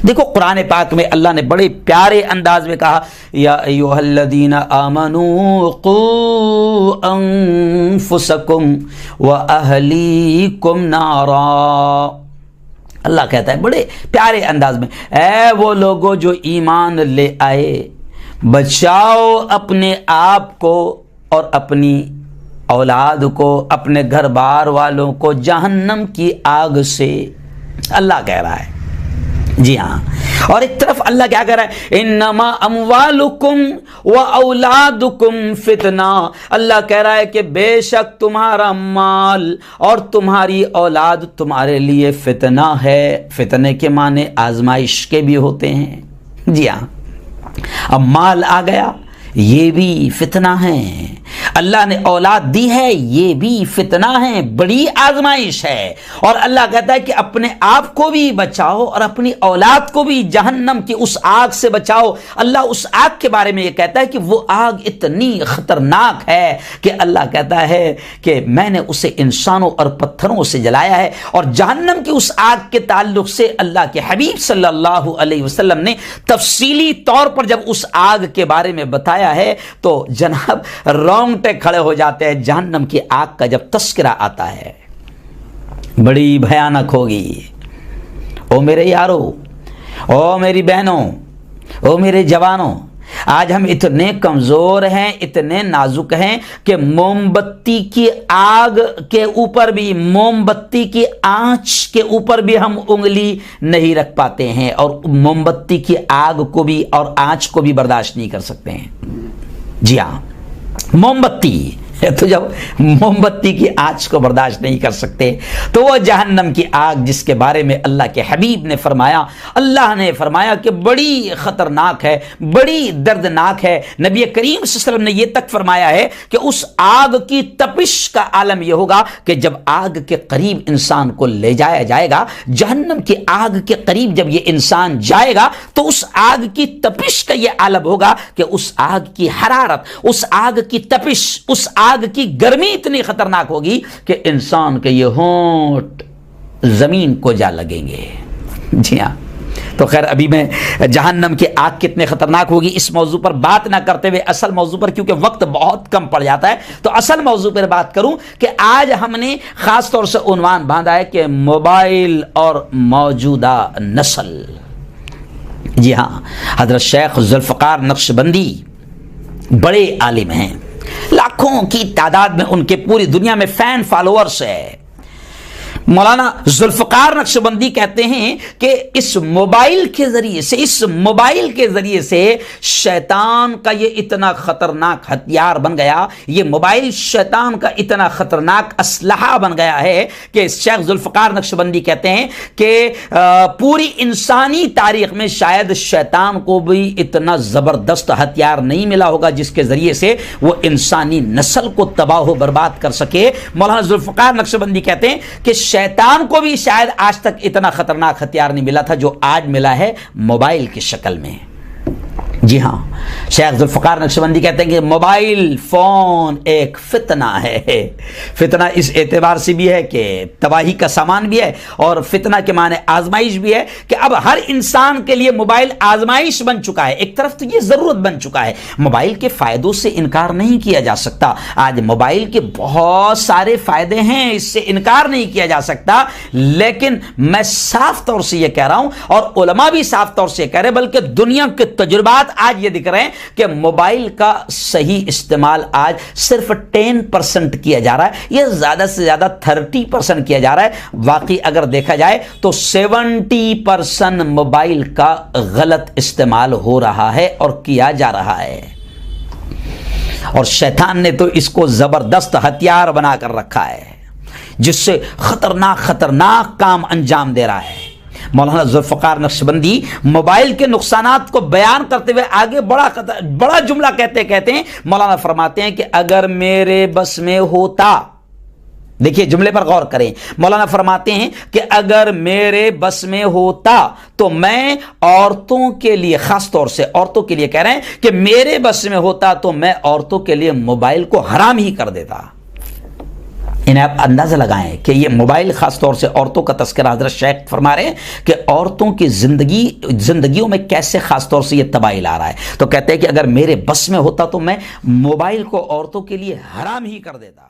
دیکھو قرآن پاک میں اللہ نے بڑے پیارے انداز میں کہا یا ایھا الذین آمنوا قوا انفسکم واہلیکم نارا. اللہ کہتا ہے بڑے پیارے انداز میں، اے وہ لوگوں جو ایمان لے آئے، بچاؤ اپنے آپ کو اور اپنی اولاد کو، اپنے گھر بار والوں کو جہنم کی آگ سے. اللہ کہہ رہا ہے، جی ہاں. اور ایک طرف اللہ کیا کہہ رہا ہے، انما اموالکم و اولادکم فتنہ. اللہ کہہ رہا ہے کہ بے شک تمہارا مال اور تمہاری اولاد تمہارے لیے فتنہ ہے. فتنے کے معنی آزمائش کے بھی ہوتے ہیں. جی ہاں، اب مال آ گیا، یہ بھی فتنہ ہے. اللہ نے اولاد دی ہے، یہ بھی فتنہ ہے، بڑی آزمائش ہے. اور اللہ کہتا ہے کہ اپنے آپ کو بھی بچاؤ اور اپنی اولاد کو بھی جہنم کی اس آگ سے بچاؤ. اللہ اس آگ کے بارے میں یہ کہتا ہے کہ وہ آگ اتنی خطرناک ہے کہ اللہ کہتا ہے کہ میں نے اسے انسانوں اور پتھروں سے جلایا ہے. اور جہنم کی اس آگ کے تعلق سے اللہ کے حبیب صلی اللہ علیہ وسلم نے تفصیلی طور پر جب اس آگ کے بارے میں بتایا ہے تو جناب رونگٹے کھڑے ہو جاتے ہیں. جہنم کی آگ کا جب تذکرہ آتا ہے بڑی بھیانک ہوگی. او میرے یارو، او میری بہنوں، او میرے جوانوں، آج ہم اتنے کمزور ہیں، اتنے نازک ہیں کہ موم بتی کی آگ کے اوپر بھی، موم بتی کی آنچ کے اوپر بھی ہم انگلی نہیں رکھ پاتے ہیں، اور موم بتی کی آگ کو بھی اور آنچ کو بھی برداشت نہیں کر سکتے ہیں. جی ہاں، موم بتی تو جب موم بتی کی آنچ کو برداشت نہیں کر سکتے تو وہ جہنم کی آگ جس کے بارے میں اللہ کے حبیب نے فرمایا، اللہ نے فرمایا کہ بڑی خطرناک ہے، بڑی دردناک ہے. نبی کریم صلی اللہ علیہ وسلم نے یہ تک فرمایا ہے کہ اس آگ کی تپش کا عالم یہ ہوگا کہ جب آگ کے قریب انسان کو لے جایا جائے گا، جہنم کی آگ کے قریب جب یہ انسان جائے گا تو اس آگ کی تپش کا یہ عالم ہوگا کہ اس آگ کی حرارت، اس آگ کی تپش، اس آگ کی گرمی اتنی خطرناک ہوگی کہ انسان کے یہ ہونٹ زمین کو جا لگیں گے. جی ہاں، تو خیر ابھی میں جہنم کی آگ کتنے خطرناک ہوگی اس موضوع پر بات نہ کرتے ہوئے اصل موضوع پر، کیونکہ وقت بہت کم پڑ جاتا ہے، تو اصل موضوع پر بات کروں کہ آج ہم نے خاص طور سے عنوان باندھا ہے کہ موبائل اور موجودہ نسل. جی ہاں، حضرت شیخ ذوالفقار نقشبندی بڑے عالم ہیں، لاکھوں کی تعداد میں ان کے پوری دنیا میں فین فالوورز ہے. مولانا ذوالفقار نقشبندی کہتے ہیں کہ اس موبائل کے ذریعے سے شیطان کا یہ اتنا خطرناک ہتھیار بن گیا، یہ موبائل شیطان کا اتنا خطرناک اسلحہ بن گیا ہے کہ شیخ ذوالفقار نقشبندی کہتے ہیں کہ پوری انسانی تاریخ میں شاید شیطان کو بھی اتنا زبردست ہتھیار نہیں ملا ہوگا جس کے ذریعے سے وہ انسانی نسل کو تباہ و برباد کر سکے. مولانا ذوالفقار نقشبندی کہتے ہیں کہ شیطان کو بھی شاید آج تک اتنا خطرناک ہتھیار نہیں ملا تھا جو آج ملا ہے موبائل کی شکل میں. جی ہاں، شیخ ذوالفقار نقشبندی کہتے ہیں کہ موبائل فون ایک فتنہ ہے. فتنہ اس اعتبار سے بھی ہے کہ تباہی کا سامان بھی ہے، اور فتنہ کے معنی آزمائش بھی ہے کہ اب ہر انسان کے لیے موبائل آزمائش بن چکا ہے. ایک طرف تو یہ ضرورت بن چکا ہے، موبائل کے فائدوں سے انکار نہیں کیا جا سکتا. آج موبائل کے بہت سارے فائدے ہیں، اس سے انکار نہیں کیا جا سکتا، لیکن میں صاف طور سے یہ کہہ رہا ہوں اور علماء بھی صاف طور سے کہہ رہے ہیں، بلکہ دنیا کے تجربات آج یہ دکھ رہے ہیں کہ موبائل کا صحیح استعمال آج صرف 10% کیا جا رہا ہے، یہ زیادہ سے زیادہ 30% کیا جا رہا ہے. واقعی اگر دیکھا جائے تو 70% موبائل کا غلط استعمال ہو رہا ہے اور کیا جا رہا ہے، اور شیطان نے تو اس کو زبردست ہتھیار بنا کر رکھا ہے جس سے خطرناک کام انجام دے رہا ہے. مولانا ذوالفقار نقشبندی موبائل کے نقصانات کو بیان کرتے ہوئے آگے بڑا جملہ کہتے ہیں. مولانا فرماتے ہیں کہ اگر میرے بس میں ہوتا، دیکھیے جملے پر غور کریں، مولانا فرماتے ہیں کہ اگر میرے بس میں ہوتا تو میں عورتوں کے لیے، خاص طور سے عورتوں کے لیے کہہ رہے ہیں کہ میرے بس میں ہوتا تو میں عورتوں کے لیے موبائل کو حرام ہی کر دیتا. انہیں آپ اندازہ لگائیں کہ یہ موبائل خاص طور سے عورتوں کا تذکرہ حضرت شیخ فرما رہے ہیں کہ عورتوں کی زندگیوں میں کیسے خاص طور سے یہ تباہی لا رہا ہے. تو کہتے ہیں کہ اگر میرے بس میں ہوتا تو میں موبائل کو عورتوں کے لیے حرام ہی کر دیتا.